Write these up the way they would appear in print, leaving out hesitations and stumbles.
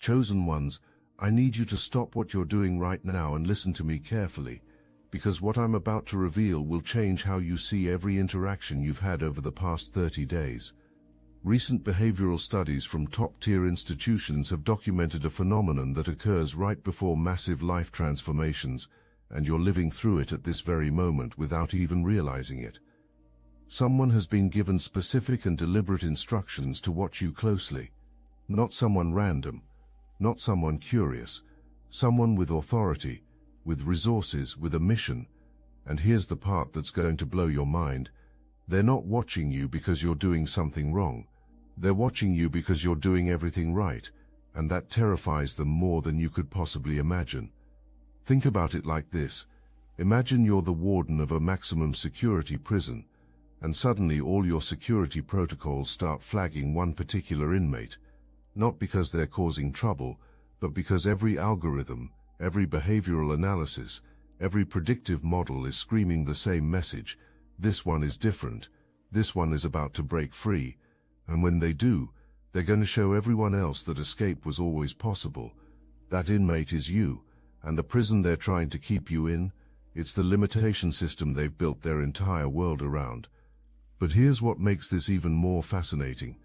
Chosen ones, I need you to stop what you're doing right now and listen to me carefully, because what I'm about to reveal will change how you see every interaction you've had over the past 30 days. Recent behavioral studies from top-tier institutions have documented a phenomenon that occurs right before massive life transformations, and you're living through it at this very moment without even realizing it. Someone has been given specific and deliberate instructions to watch you closely. Not someone random, not someone curious, someone with authority, with resources, with a mission. And here's the part that's going to blow your mind. They're not watching you because you're doing something wrong. They're watching you because you're doing everything right, and that terrifies them more than you could possibly imagine. Think about it like this. Imagine you're the warden of a maximum security prison, and suddenly all your security protocols start flagging one particular inmate. Not because they're causing trouble, but because every algorithm, every behavioral analysis, every predictive model is screaming the same message. This one is different. This one is about to break free. And when they do, they're going to show everyone else that escape was always possible. That inmate is you, and the prison they're trying to keep you in, it's the limitation system they've built their entire world around. But here's what makes this even more fascinating.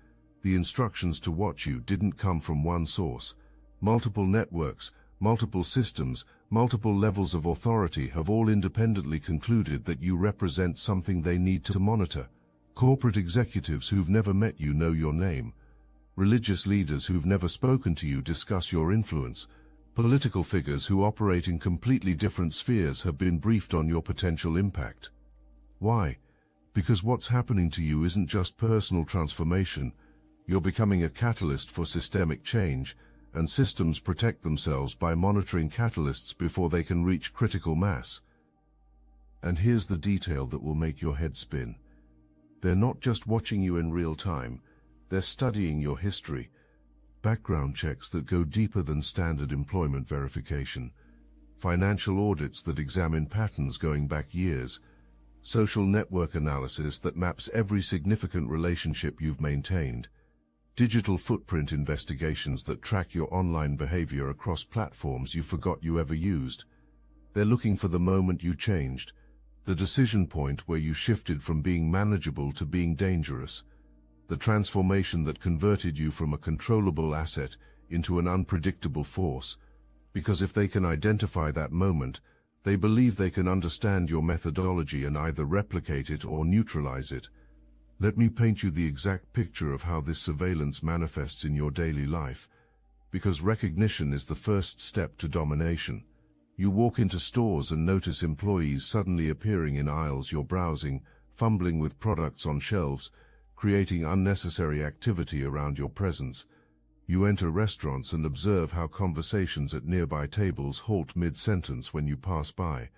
The instructions to watch you didn't come from one source. Multiple networks, multiple systems, multiple levels of authority have all independently concluded that you represent something they need to monitor. Corporate executives who've never met you know your name. Religious leaders who've never spoken to you discuss your influence. Political figures who operate in completely different spheres have been briefed on your potential impact. Why? Because what's happening to you isn't just personal transformation. You're becoming a catalyst for systemic change, and systems protect themselves by monitoring catalysts before they can reach critical mass. And here's the detail that will make your head spin. They're not just watching you in real time, they're studying your history. Background checks that go deeper than standard employment verification. Financial audits that examine patterns going back years. Social network analysis that maps every significant relationship you've maintained. Digital footprint investigations that track your online behavior across platforms you forgot you ever used. They're looking for the moment you changed, the decision point where you shifted from being manageable to being dangerous, the transformation that converted you from a controllable asset into an unpredictable force. Because if they can identify that moment, they believe they can understand your methodology and either replicate it or neutralize it. Let me paint you the exact picture of how this surveillance manifests in your daily life, because recognition is the first step to domination. You walk into stores and notice employees suddenly appearing in aisles you're browsing, fumbling with products on shelves, creating unnecessary activity around your presence. You enter restaurants and observe how conversations at nearby tables halt mid-sentence when you pass by.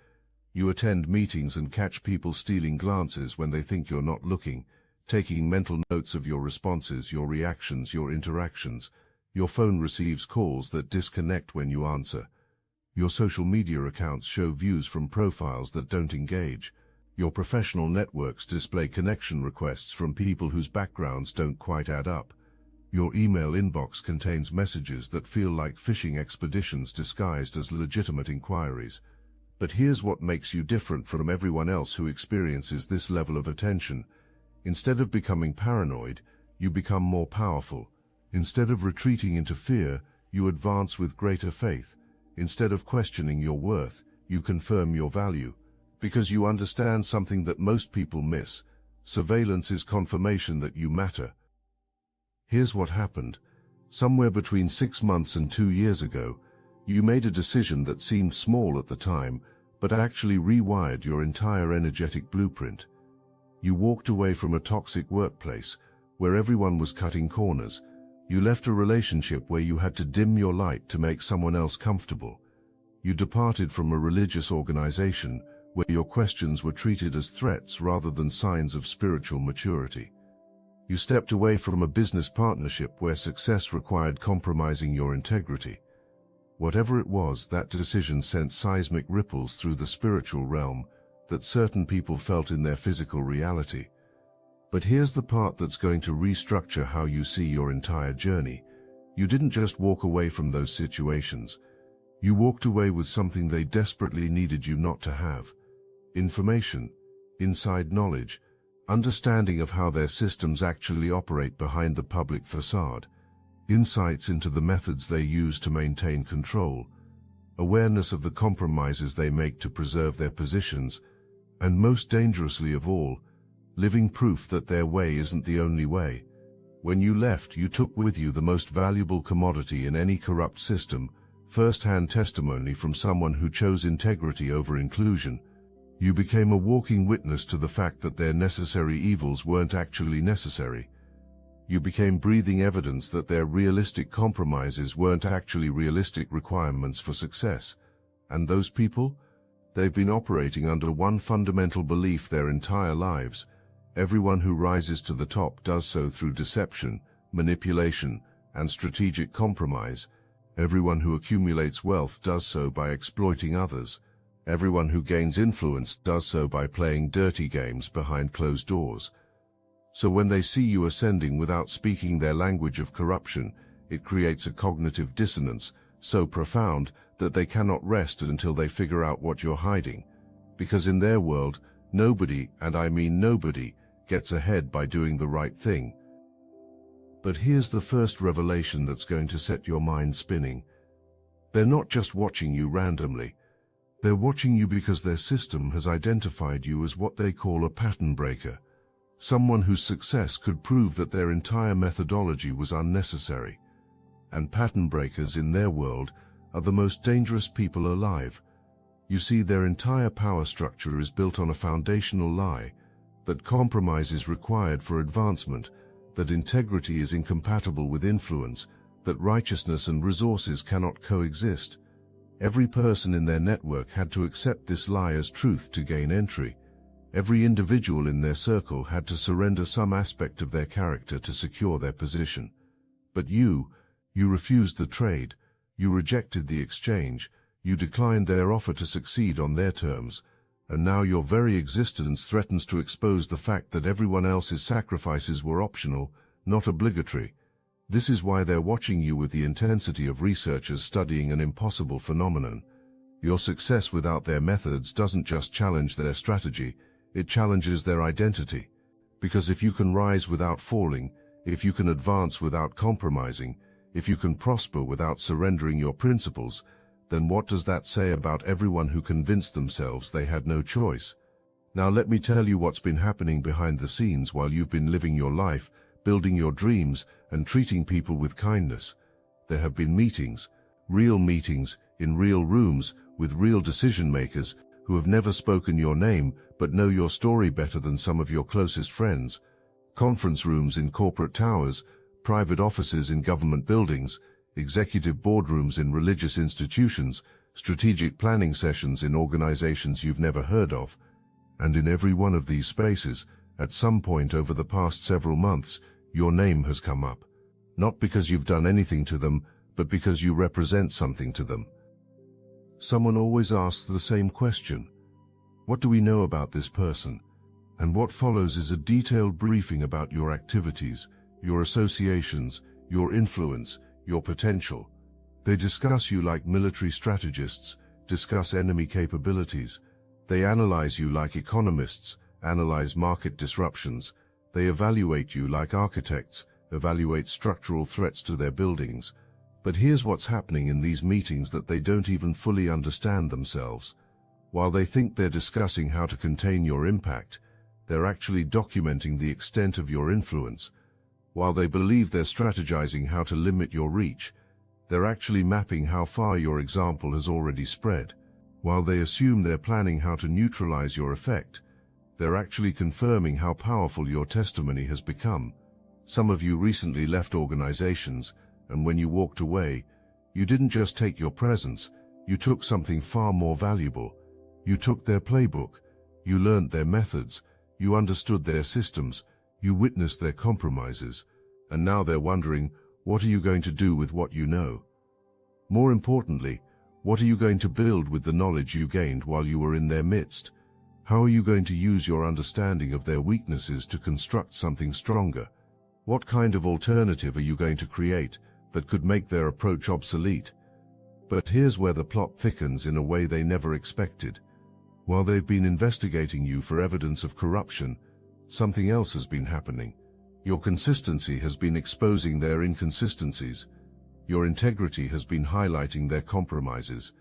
You attend meetings and catch people stealing glances when they think you're not looking, taking mental notes of your responses, your reactions, your interactions. Your phone receives calls that disconnect when you answer. Your social media accounts show views from profiles that don't engage. Your professional networks display connection requests from people whose backgrounds don't quite add up. Your email inbox contains messages that feel like phishing expeditions disguised as legitimate inquiries. But here's what makes you different from everyone else who experiences this level of attention. Instead of becoming paranoid, you become more powerful. Instead of retreating into fear, you advance with greater faith. Instead of questioning your worth, you confirm your value. Because you understand something that most people miss. Surveillance is confirmation that you matter. Here's what happened. Somewhere between 6 months and 2 years ago, you made a decision that seemed small at the time, but actually rewired your entire energetic blueprint. You walked away from a toxic workplace, where everyone was cutting corners. You left a relationship where you had to dim your light to make someone else comfortable. You departed from a religious organization, where your questions were treated as threats rather than signs of spiritual maturity. You stepped away from a business partnership where success required compromising your integrity. Whatever it was, that decision sent seismic ripples through the spiritual realm that certain people felt in their physical reality. But here's the part that's going to restructure how you see your entire journey. You didn't just walk away from those situations. You walked away with something they desperately needed you not to have. Information, inside knowledge, understanding of how their systems actually operate behind the public facade, insights into the methods they use to maintain control, awareness of the compromises they make to preserve their positions, and most dangerously of all, living proof that their way isn't the only way. When you left, you took with you the most valuable commodity in any corrupt system, first-hand testimony from someone who chose integrity over inclusion. You became a walking witness to the fact that their necessary evils weren't actually necessary. You became breathing evidence that their realistic compromises weren't actually realistic requirements for success. And those people? They've been operating under one fundamental belief their entire lives. Everyone who rises to the top does so through deception, manipulation, and strategic compromise. Everyone who accumulates wealth does so by exploiting others. Everyone who gains influence does so by playing dirty games behind closed doors. So when they see you ascending without speaking their language of corruption, it creates a cognitive dissonance so profound that they cannot rest until they figure out what you're hiding. Because in their world, nobody, and I mean nobody, gets ahead by doing the right thing. But here's the first revelation that's going to set your mind spinning. They're not just watching you randomly. They're watching you because their system has identified you as what they call a pattern breaker. Someone whose success could prove that their entire methodology was unnecessary. And pattern breakers in their world are the most dangerous people alive. You see, their entire power structure is built on a foundational lie, that compromise is required for advancement, that integrity is incompatible with influence, that righteousness and resources cannot coexist. Every person in their network had to accept this lie as truth to gain entry. Every individual in their circle had to surrender some aspect of their character to secure their position. But you refused the trade, you rejected the exchange, you declined their offer to succeed on their terms, and now your very existence threatens to expose the fact that everyone else's sacrifices were optional, not obligatory. This is why they're watching you with the intensity of researchers studying an impossible phenomenon. Your success without their methods doesn't just challenge their strategy, it challenges their identity. Because if you can rise without falling, if you can advance without compromising, if you can prosper without surrendering your principles, then what does that say about everyone who convinced themselves they had no choice? Now let me tell you what's been happening behind the scenes while you've been living your life, building your dreams, and treating people with kindness. There have been meetings, real meetings, in real rooms, with real decision-makers, who have never spoken your name but know your story better than some of your closest friends. Conference rooms in corporate towers, private offices in government buildings, executive boardrooms in religious institutions, strategic planning sessions in organizations you've never heard of. And in every one of these spaces, at some point over the past several months, your name has come up. Not because you've done anything to them, but because you represent something to them. Someone always asks the same question. What do we know about this person? And what follows is a detailed briefing about your activities, your associations, your influence, your potential. They discuss you like military strategists, discuss enemy capabilities. They analyze you like economists, analyze market disruptions. They evaluate you like architects, evaluate structural threats to their buildings. But here's what's happening in these meetings that they don't even fully understand themselves. While they think they're discussing how to contain your impact, they're actually documenting the extent of your influence. While they believe they're strategizing how to limit your reach, they're actually mapping how far your example has already spread. While they assume they're planning how to neutralize your effect, they're actually confirming how powerful your testimony has become. Some of you recently left organizations, and when you walked away, you didn't just take your presence, you took something far more valuable. You took their playbook, you learned their methods, you understood their systems, you witnessed their compromises, and now they're wondering, what are you going to do with what you know? More importantly, what are you going to build with the knowledge you gained while you were in their midst? How are you going to use your understanding of their weaknesses to construct something stronger? What kind of alternative are you going to create that could make their approach obsolete. But here's where the plot thickens in a way they never expected. While they've been investigating you for evidence of corruption, something else has been happening. Your consistency has been exposing their inconsistencies. Your integrity has been highlighting their compromises.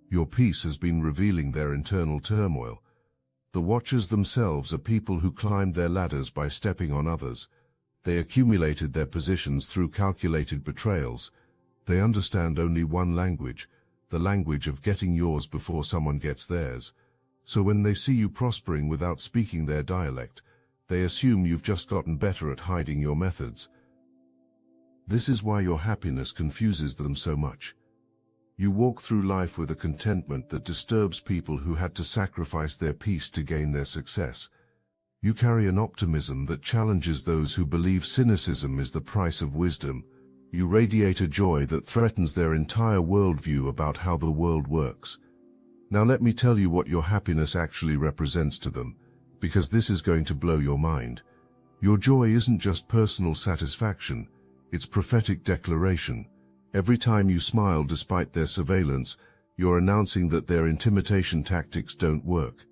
Your peace has been revealing their internal turmoil. The Watchers themselves are people who climbed their ladders by stepping on others. They accumulated their positions through calculated betrayals. They understand only one language, the language of getting yours before someone gets theirs. So when they see you prospering without speaking their dialect, they assume you've just gotten better at hiding your methods. This is why your happiness confuses them so much. You walk through life with a contentment that disturbs people who had to sacrifice their peace to gain their success. You carry an optimism that challenges those who believe cynicism is the price of wisdom. You radiate a joy that threatens their entire worldview about how the world works. Now let me tell you what your happiness actually represents to them, because this is going to blow your mind. Your joy isn't just personal satisfaction, it's prophetic declaration. Every time you smile despite their surveillance, you're announcing that their intimidation tactics don't work.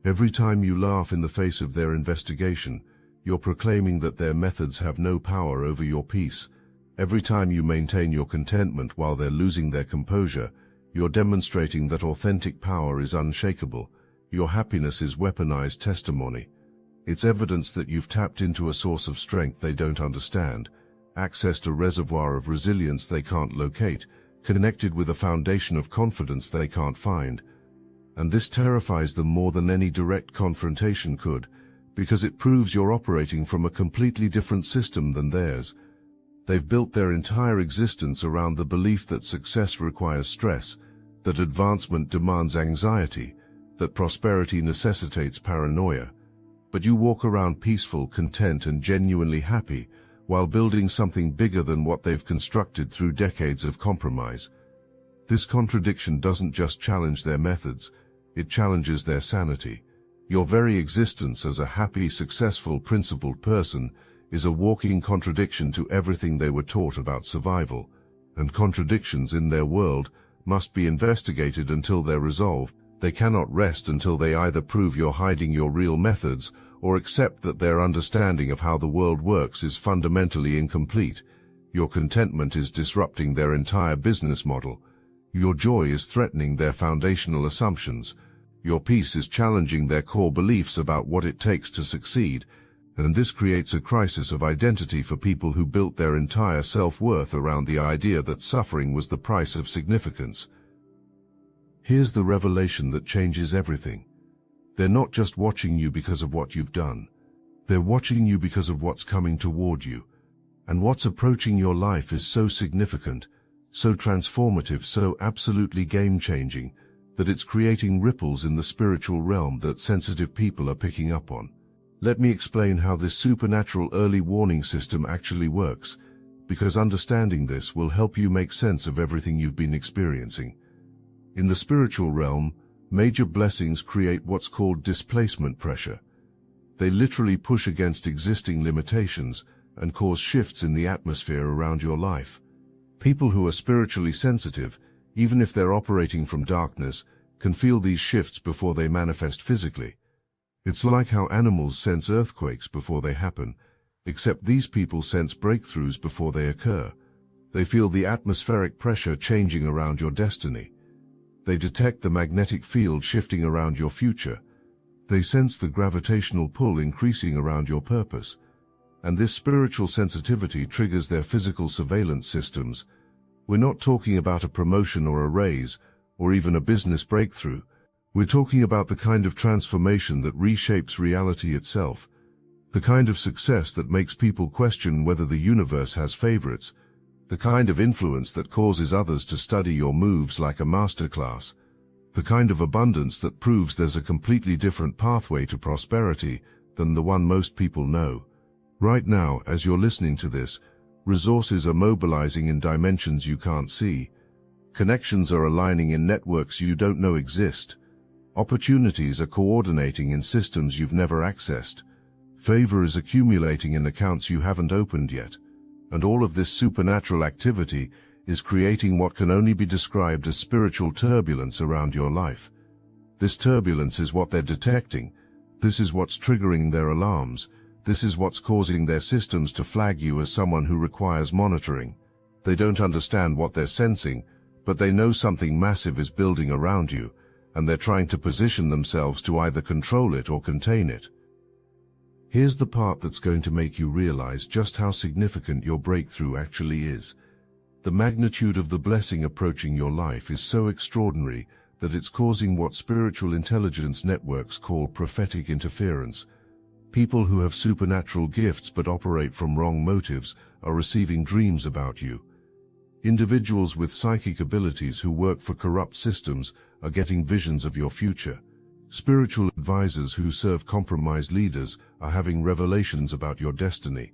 Every time you laugh in the face of their investigation, you're proclaiming that their methods have no power over your peace. Every time you maintain your contentment while they're losing their composure, you're demonstrating that authentic power is unshakable. Your happiness is weaponized testimony. It's evidence that you've tapped into a source of strength they don't understand, accessed a reservoir of resilience they can't locate, connected with a foundation of confidence they can't find. And this terrifies them more than any direct confrontation could, because it proves you're operating from a completely different system than theirs. They've built their entire existence around the belief that success requires stress, that advancement demands anxiety, that prosperity necessitates paranoia. But you walk around peaceful, content, and genuinely happy, while building something bigger than what they've constructed through decades of compromise. This contradiction doesn't just challenge their methods, it challenges their sanity. Your very existence as a happy, successful, principled person is a walking contradiction to everything they were taught about survival, and contradictions in their world must be investigated until they're resolved. They cannot rest until they either prove you're hiding your real methods or accept that their understanding of how the world works is fundamentally incomplete. Your contentment is disrupting their entire business model. Your joy is threatening their foundational assumptions. Your peace is challenging their core beliefs about what it takes to succeed. And this creates a crisis of identity for people who built their entire self-worth around the idea that suffering was the price of significance. Here's the revelation that changes everything. They're not just watching you because of what you've done. They're watching you because of what's coming toward you. And what's approaching your life is so significant, so transformative, so absolutely game-changing, that it's creating ripples in the spiritual realm that sensitive people are picking up on. Let me explain how this supernatural early warning system actually works, because understanding this will help you make sense of everything you've been experiencing. In the spiritual realm, major blessings create what's called displacement pressure. They literally push against existing limitations and cause shifts in the atmosphere around your life. People who are spiritually sensitive, even if they're operating from darkness, can feel these shifts before they manifest physically. It's like how animals sense earthquakes before they happen, except these people sense breakthroughs before they occur. They feel the atmospheric pressure changing around your destiny. They detect the magnetic field shifting around your future. They sense the gravitational pull increasing around your purpose. And this spiritual sensitivity triggers their physical surveillance systems. We're not talking about a promotion or a raise, or even a business breakthrough. We're talking about the kind of transformation that reshapes reality itself, the kind of success that makes people question whether the universe has favorites, the kind of influence that causes others to study your moves like a masterclass, the kind of abundance that proves there's a completely different pathway to prosperity than the one most people know. Right now, as you're listening to this, resources are mobilizing in dimensions you can't see. Connections are aligning in networks you don't know exist. Opportunities are coordinating in systems you've never accessed. Favor is accumulating in accounts you haven't opened yet. And all of this supernatural activity is creating what can only be described as spiritual turbulence around your life. This turbulence is what they're detecting. This is what's triggering their alarms. This is what's causing their systems to flag you as someone who requires monitoring. They don't understand what they're sensing, but they know something massive is building around you, and they're trying to position themselves to either control it or contain it. Here's the part that's going to make you realize just how significant your breakthrough actually is. The magnitude of the blessing approaching your life is so extraordinary that it's causing what spiritual intelligence networks call prophetic interference. People who have supernatural gifts but operate from wrong motives are receiving dreams about you. Individuals with psychic abilities who work for corrupt systems are getting visions of your future. Spiritual advisors who serve compromised leaders are having revelations about your destiny.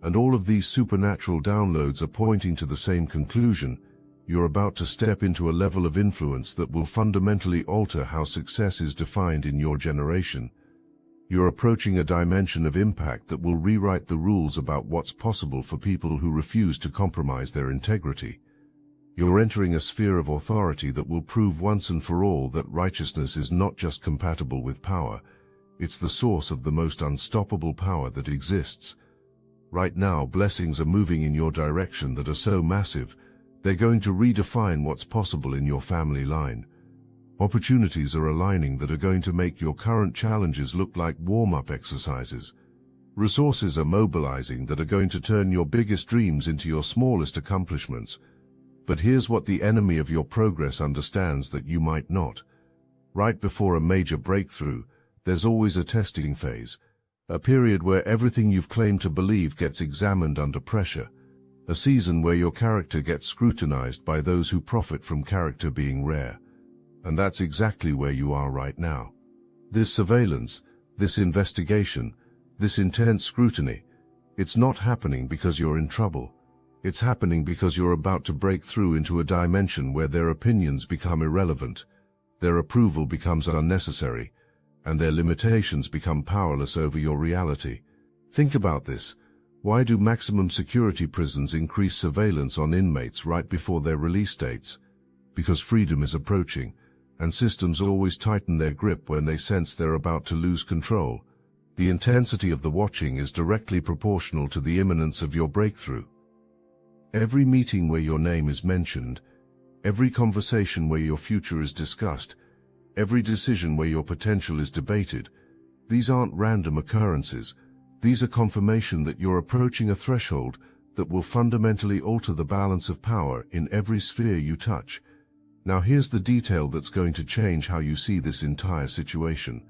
And all of these supernatural downloads are pointing to the same conclusion: you're about to step into a level of influence that will fundamentally alter how success is defined in your generation. You're approaching a dimension of impact that will rewrite the rules about what's possible for people who refuse to compromise their integrity. You're entering a sphere of authority that will prove once and for all that righteousness is not just compatible with power, it's the source of the most unstoppable power that exists. Right now, blessings are moving in your direction that are so massive, they're going to redefine what's possible in your family line. Opportunities are aligning that are going to make your current challenges look like warm-up exercises. Resources are mobilizing that are going to turn your biggest dreams into your smallest accomplishments. But here's what the enemy of your progress understands that you might not. Right before a major breakthrough, there's always a testing phase. A period where everything you've claimed to believe gets examined under pressure. A season where your character gets scrutinized by those who profit from character being rare. And that's exactly where you are right now. This surveillance, this investigation, this intense scrutiny, it's not happening because you're in trouble. It's happening because you're about to break through into a dimension where their opinions become irrelevant, their approval becomes unnecessary, and their limitations become powerless over your reality. Think about this. Why do maximum security prisons increase surveillance on inmates right before their release dates? Because freedom is approaching, and systems always tighten their grip when they sense they're about to lose control. The intensity of the watching is directly proportional to the imminence of your breakthrough. Every meeting where your name is mentioned, every conversation where your future is discussed, every decision where your potential is debated, these aren't random occurrences. These are confirmation that you're approaching a threshold that will fundamentally alter the balance of power in every sphere you touch. Now here's the detail that's going to change how you see this entire situation.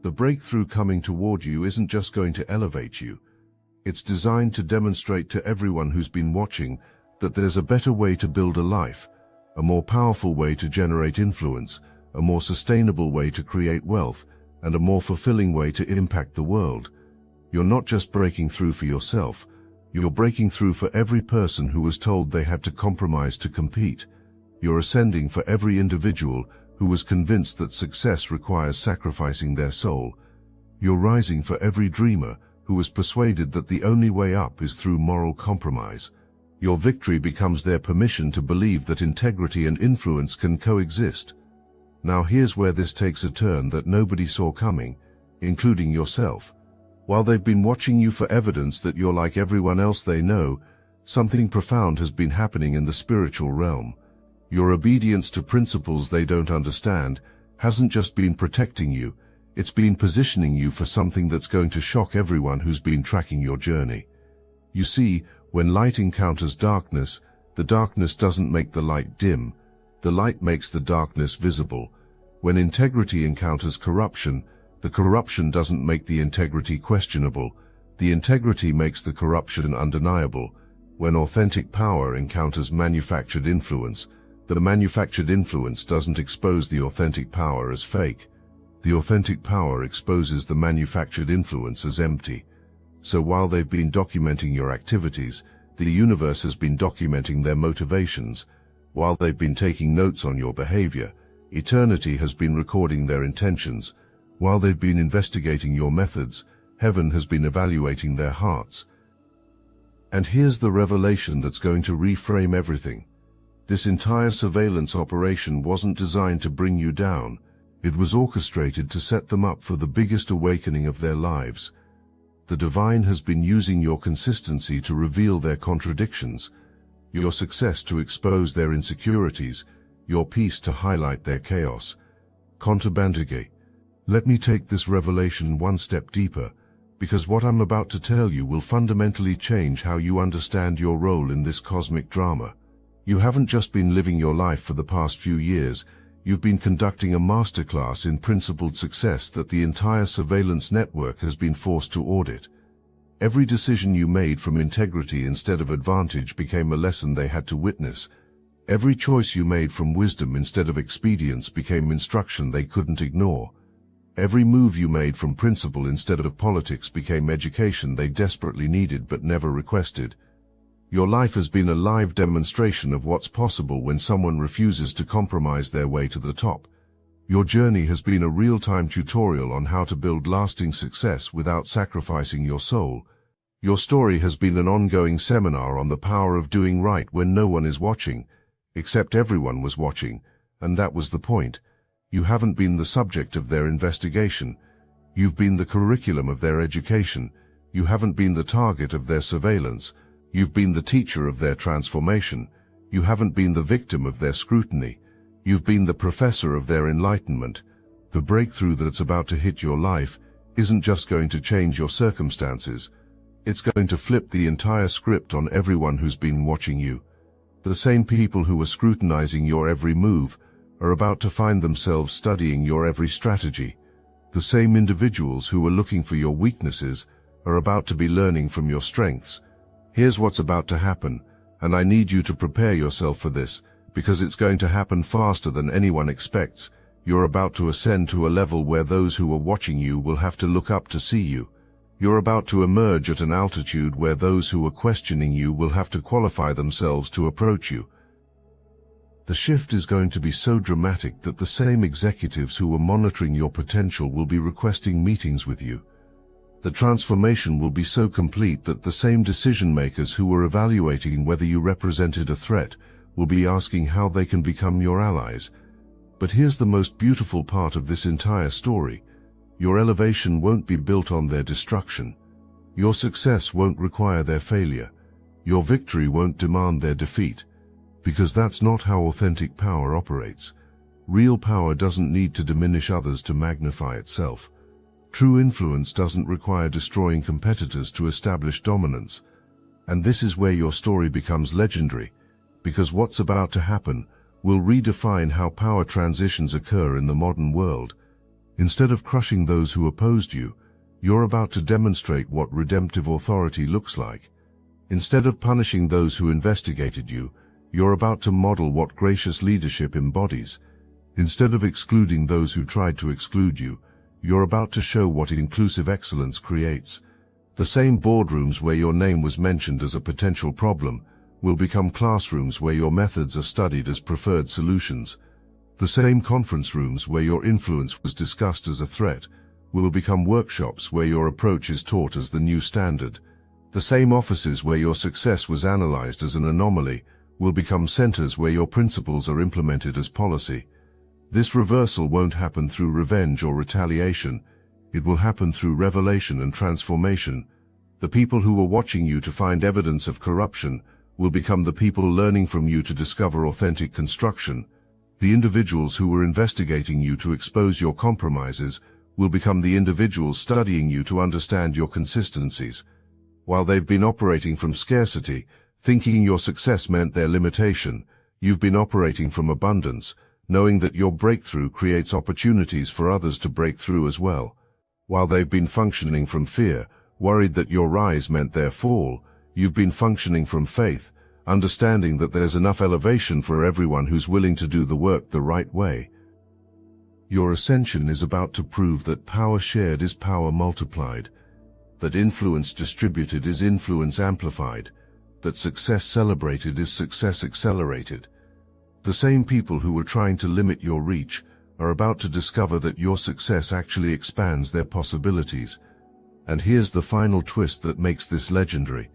The breakthrough coming toward you isn't just going to elevate you. It's designed to demonstrate to everyone who's been watching that there's a better way to build a life, a more powerful way to generate influence, a more sustainable way to create wealth, and a more fulfilling way to impact the world. You're not just breaking through for yourself, you're breaking through for every person who was told they had to compromise to compete. You're ascending for every individual who was convinced that success requires sacrificing their soul. You're rising for every dreamer who was persuaded that the only way up is through moral compromise. Your victory becomes their permission to believe that integrity and influence can coexist. Now here's where this takes a turn that nobody saw coming, including yourself. While they've been watching you for evidence that you're like everyone else they know, something profound has been happening in the spiritual realm. Your obedience to principles they don't understand hasn't just been protecting you, it's been positioning you for something that's going to shock everyone who's been tracking your journey. You see, when light encounters darkness, the darkness doesn't make the light dim, the light makes the darkness visible. When integrity encounters corruption, the corruption doesn't make the integrity questionable, the integrity makes the corruption undeniable. When authentic power encounters manufactured influence, the manufactured influence doesn't expose the authentic power as fake. The authentic power exposes the manufactured influence as empty. So while they've been documenting your activities, the universe has been documenting their motivations. While they've been taking notes on your behavior, eternity has been recording their intentions. While they've been investigating your methods, heaven has been evaluating their hearts. And here's the revelation that's going to reframe everything. This entire surveillance operation wasn't designed to bring you down. It was orchestrated to set them up for the biggest awakening of their lives. The divine has been using your consistency to reveal their contradictions, your success to expose their insecurities, your peace to highlight their chaos. Kontabantage. Let me take this revelation one step deeper, because what I'm about to tell you will fundamentally change how you understand your role in this cosmic drama. You haven't just been living your life for the past few years, you've been conducting a masterclass in principled success that the entire surveillance network has been forced to audit. Every decision you made from integrity instead of advantage became a lesson they had to witness. Every choice you made from wisdom instead of expedience became instruction they couldn't ignore. Every move you made from principle instead of politics became education they desperately needed but never requested. Your life has been a live demonstration of what's possible when someone refuses to compromise their way to the top. Your journey has been a real-time tutorial on how to build lasting success without sacrificing your soul. Your story has been an ongoing seminar on the power of doing right when no one is watching, except everyone was watching, and that was the point. You haven't been the subject of their investigation. You've been the curriculum of their education. You haven't been the target of their surveillance. You've been the teacher of their transformation. You haven't been the victim of their scrutiny. You've been the professor of their enlightenment. The breakthrough that's about to hit your life isn't just going to change your circumstances. It's going to flip the entire script on everyone who's been watching you. The same people who were scrutinizing your every move are about to find themselves studying your every strategy. The same individuals who were looking for your weaknesses are about to be learning from your strengths. Here's what's about to happen, and I need you to prepare yourself for this, because it's going to happen faster than anyone expects. You're about to ascend to a level where those who are watching you will have to look up to see you. You're about to emerge at an altitude where those who are questioning you will have to qualify themselves to approach you. The shift is going to be so dramatic that the same executives who were monitoring your potential will be requesting meetings with you. The transformation will be so complete that the same decision-makers who were evaluating whether you represented a threat will be asking how they can become your allies. But here's the most beautiful part of this entire story. Your elevation won't be built on their destruction. Your success won't require their failure. Your victory won't demand their defeat. Because that's not how authentic power operates. Real power doesn't need to diminish others to magnify itself. True influence doesn't require destroying competitors to establish dominance. And this is where your story becomes legendary, because what's about to happen will redefine how power transitions occur in the modern world. Instead of crushing those who opposed you, you're about to demonstrate what redemptive authority looks like. Instead of punishing those who investigated you, you're about to model what gracious leadership embodies. Instead of excluding those who tried to exclude you, you're about to show what inclusive excellence creates. The same boardrooms where your name was mentioned as a potential problem will become classrooms where your methods are studied as preferred solutions. The same conference rooms where your influence was discussed as a threat will become workshops where your approach is taught as the new standard. The same offices where your success was analyzed as an anomaly will become centers where your principles are implemented as policy. This reversal won't happen through revenge or retaliation. It will happen through revelation and transformation. The people who were watching you to find evidence of corruption will become the people learning from you to discover authentic construction. The individuals who were investigating you to expose your compromises will become the individuals studying you to understand your consistencies. While they've been operating from scarcity, thinking your success meant their limitation, you've been operating from abundance, knowing that your breakthrough creates opportunities for others to break through as well. While they've been functioning from fear, worried that your rise meant their fall, you've been functioning from faith, understanding that there's enough elevation for everyone who's willing to do the work the right way. Your ascension is about to prove that power shared is power multiplied, that influence distributed is influence amplified, that success celebrated is success accelerated. The same people who were trying to limit your reach are about to discover that your success actually expands their possibilities. And here's the final twist that makes this legendary.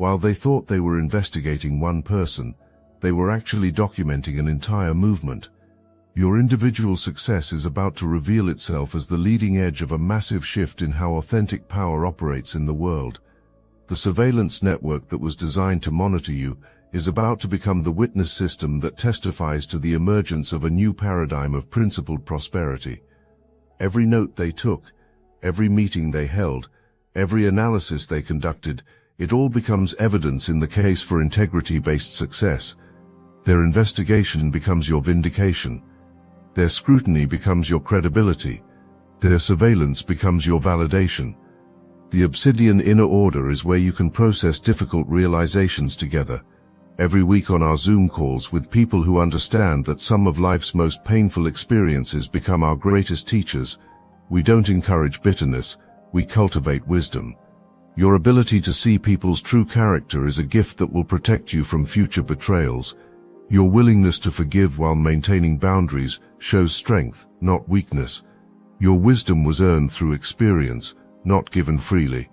While they thought they were investigating one person, they were actually documenting an entire movement. Your individual success is about to reveal itself as the leading edge of a massive shift in how authentic power operates in the world. The surveillance network that was designed to monitor you is about to become the witness system that testifies to the emergence of a new paradigm of principled prosperity. Every note they took, every meeting they held, every analysis they conducted, it all becomes evidence in the case for integrity-based success. Their investigation becomes your vindication. Their scrutiny becomes your credibility. Their surveillance becomes your validation. The Obsidian Inner Order is where you can process difficult realizations together. Every week on our Zoom calls with people who understand that some of life's most painful experiences become our greatest teachers, we don't encourage bitterness, we cultivate wisdom. Your ability to see people's true character is a gift that will protect you from future betrayals. Your willingness to forgive while maintaining boundaries shows strength, not weakness. Your wisdom was earned through experience, not given freely.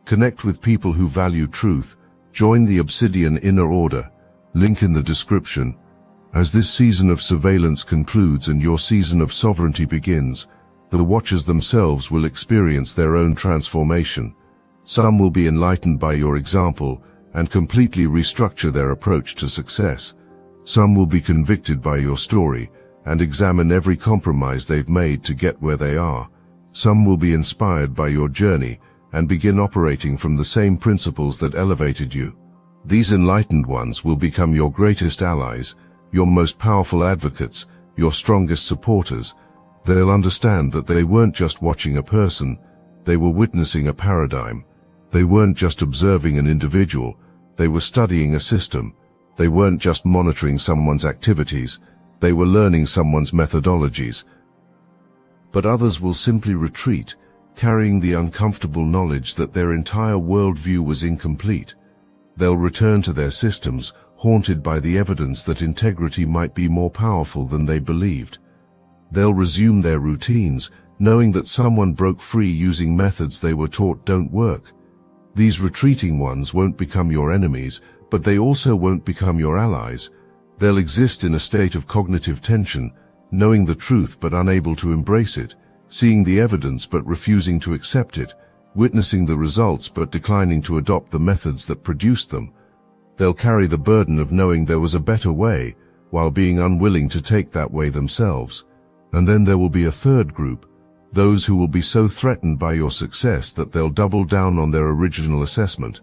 Connect with people who value truth. Join the Obsidian Inner Order. Link in the description. As this season of surveillance concludes and your season of sovereignty begins, the watchers themselves will experience their own transformation. Some will be enlightened by your example and completely restructure their approach to success. Some will be convicted by your story and examine every compromise they've made to get where they are. Some will be inspired by your journey and begin operating from the same principles that elevated you. These enlightened ones will become your greatest allies, your most powerful advocates, your strongest supporters. They'll understand that they weren't just watching a person, they were witnessing a paradigm. They weren't just observing an individual, they were studying a system. They weren't just monitoring someone's activities, they were learning someone's methodologies. But others will simply retreat, carrying the uncomfortable knowledge that their entire worldview was incomplete. They'll return to their systems, haunted by the evidence that integrity might be more powerful than they believed. They'll resume their routines, knowing that someone broke free using methods they were taught don't work. These retreating ones won't become your enemies, but they also won't become your allies. They'll exist in a state of cognitive tension, knowing the truth but unable to embrace it, seeing the evidence but refusing to accept it, witnessing the results but declining to adopt the methods that produced them. They'll carry the burden of knowing there was a better way, while being unwilling to take that way themselves. And then there will be a third group, those who will be so threatened by your success that they'll double down on their original assessment.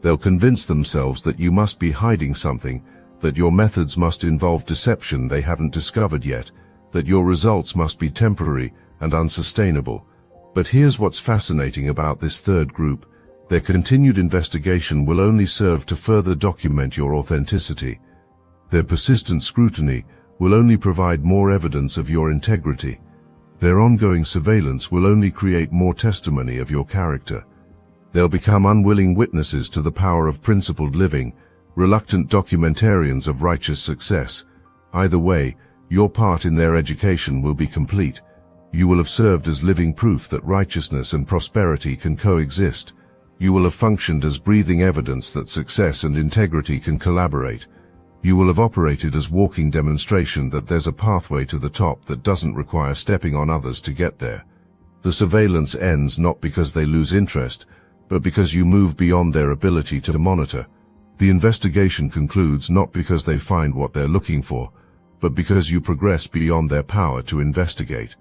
They'll convince themselves that you must be hiding something, that your methods must involve deception they haven't discovered yet, that your results must be temporary and unsustainable. But here's what's fascinating about this third group. Their continued investigation will only serve to further document your authenticity. Their persistent scrutiny will only provide more evidence of your integrity. Their ongoing surveillance will only create more testimony of your character. They'll become unwilling witnesses to the power of principled living, reluctant documentarians of righteous success. Either way, your part in their education will be complete. You will have served as living proof that righteousness and prosperity can coexist. You will have functioned as breathing evidence that success and integrity can collaborate. You will have operated as walking demonstration that there's a pathway to the top that doesn't require stepping on others to get there. The surveillance ends not because they lose interest, but because you move beyond their ability to monitor. The investigation concludes not because they find what they're looking for, but because you progress beyond their power to investigate.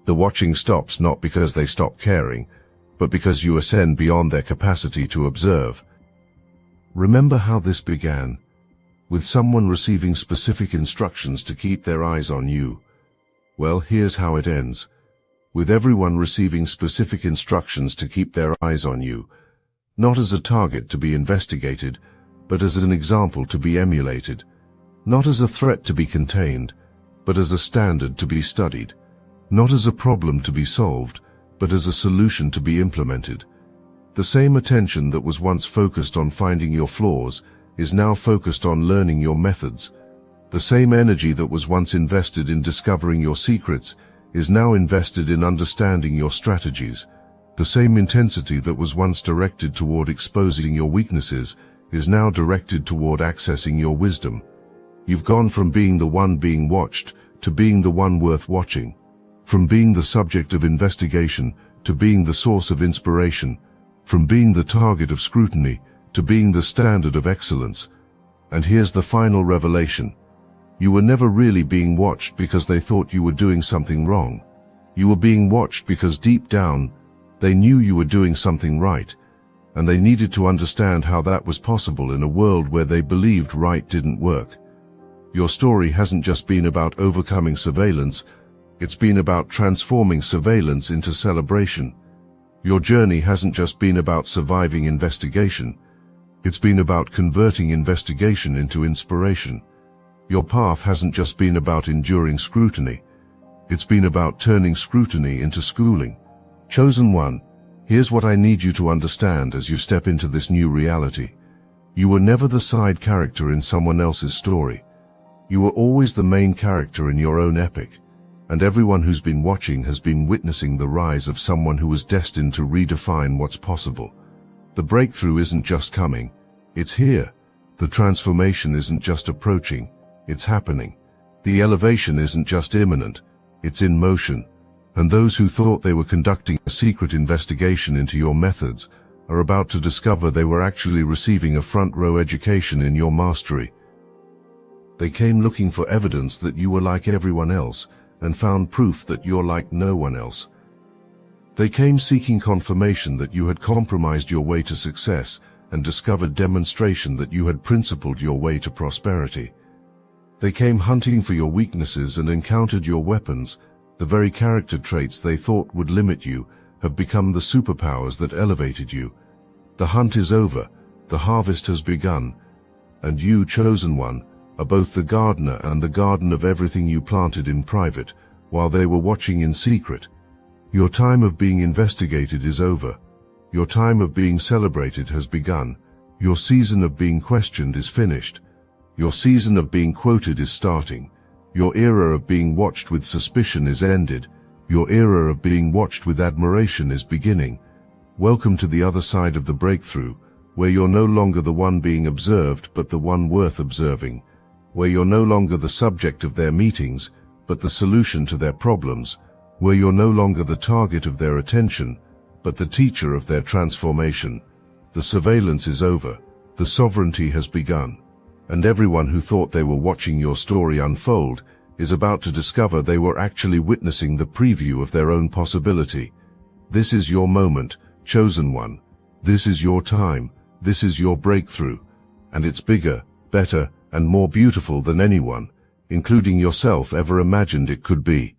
The watching stops not because they stop caring, but because you ascend beyond their capacity to observe. Remember how this began, with someone receiving specific instructions to keep their eyes on you. Well, here's how it ends, with everyone receiving specific instructions to keep their eyes on you, not as a target to be investigated, but as an example to be emulated, not as a threat to be contained, but as a standard to be studied. Not as a problem to be solved, but as a solution to be implemented. The same attention that was once focused on finding your flaws is now focused on learning your methods. The same energy that was once invested in discovering your secrets is now invested in understanding your strategies. The same intensity that was once directed toward exposing your weaknesses is now directed toward accessing your wisdom. You've gone from being the one being watched to being the one worth watching, from being the subject of investigation to being the source of inspiration, from being the target of scrutiny to being the standard of excellence. And here's the final revelation. You were never really being watched because they thought you were doing something wrong. You were being watched because deep down, they knew you were doing something right, and they needed to understand how that was possible in a world where they believed right didn't work. Your story hasn't just been about overcoming surveillance, it's been about transforming surveillance into celebration. Your journey hasn't just been about surviving investigation, it's been about converting investigation into inspiration. Your path hasn't just been about enduring scrutiny, it's been about turning scrutiny into schooling. Chosen one, here's what I need you to understand as you step into this new reality. You were never the side character in someone else's story. You were always the main character in your own epic, and everyone who's been watching has been witnessing the rise of someone who was destined to redefine what's possible. The breakthrough isn't just coming, it's here. The transformation isn't just approaching, it's happening. The elevation isn't just imminent, it's in motion. And those who thought they were conducting a secret investigation into your methods are about to discover they were actually receiving a front-row education in your mastery. They came looking for evidence that you were like everyone else and found proof that you're like no one else. They came seeking confirmation that you had compromised your way to success and discovered demonstration that you had principled your way to prosperity. They came hunting for your weaknesses and encountered your weapons. The very character traits they thought would limit you have become the superpowers that elevated you. The hunt is over, the harvest has begun, and you, chosen one, are both the gardener and the garden of everything you planted in private, while they were watching in secret. Your time of being investigated is over. Your time of being celebrated has begun. Your season of being questioned is finished. Your season of being quoted is starting. Your era of being watched with suspicion is ended. Your era of being watched with admiration is beginning. Welcome to the other side of the breakthrough, where you're no longer the one being observed but the one worth observing, where you're no longer the subject of their meetings but the solution to their problems, where you're no longer the target of their attention but the teacher of their transformation. The surveillance is over, the sovereignty has begun, and everyone who thought they were watching your story unfold is about to discover they were actually witnessing the preview of their own possibility. This is your moment, chosen one. This is your time, this is your breakthrough, and it's bigger, better, and more beautiful than anyone, including yourself, ever imagined it could be.